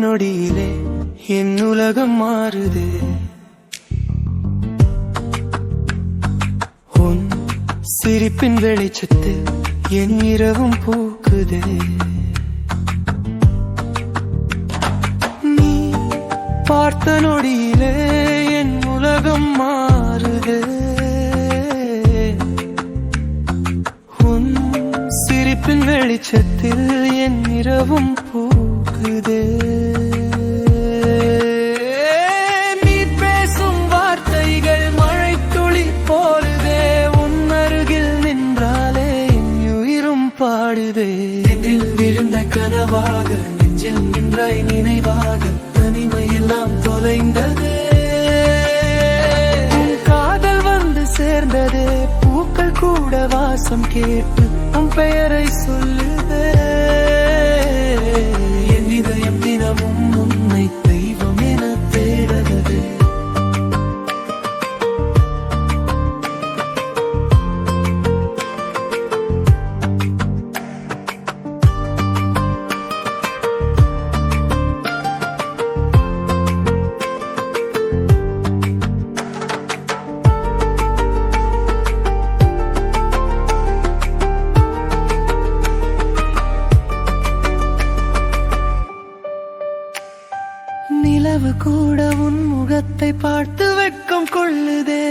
நொடியிலே என் உலகம் மாறுதே. உன் சிரிப்பின் வெளிச்சத்தில் என் இரவும் பூக்குதே. நீ பார்த்த நொடியிலே என் உலகம் மாறுதே. உன் சிரிப்பின் வெளிச்சத்தில் என் இரவும் பூக்குதே. நீ பேசும் வார்த்தைகள் மழை துளி போலுதே. உன் அருகில் நின்றாலே என் உயிரும் பாடுதே. நெஞ்சில் விழுந்த கனவாக நெஞ்சில் நின்றாய் நினைவாக தனிமையெல்லாம் தொலைந்ததே. உன் காதல் வந்து சேர்ந்ததே. பூக்கள் கூட வாசம் கேட்டு உன் பெயரை சொல்லுதே. என் இதயம் தினமும் உன்னை தெய்வம் என தேடுகிறது. நிலவு கூட உன் முகத்தை பார்த்து வெட்கம் கொள்ளுதே.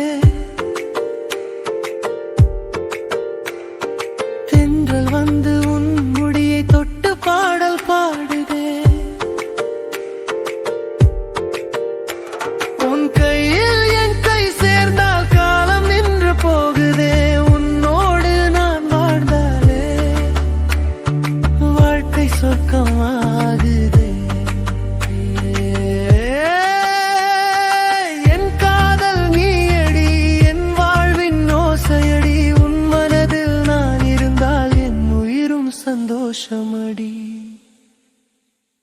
தென்றல் வந்து உன் முடியை தொட்டு பாடல் பாடுதே. உன் கையில் என் கை சேர்ந்தால் காலம் நின்று போகுதே. உன்னோடு நான் வாழ்ந்தாலே வாழ்க்கை சொர்க்கமாகுதே. சந்தோஷமடி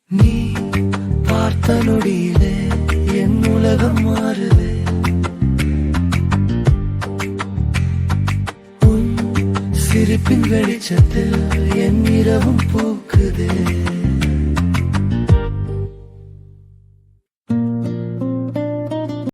நீ பார்த்த நொடியிலே என் உலகம் மாறுதே. உன் சிரிப்பின் வெளிச்சத்தில் என் இரவும் பூக்குதே.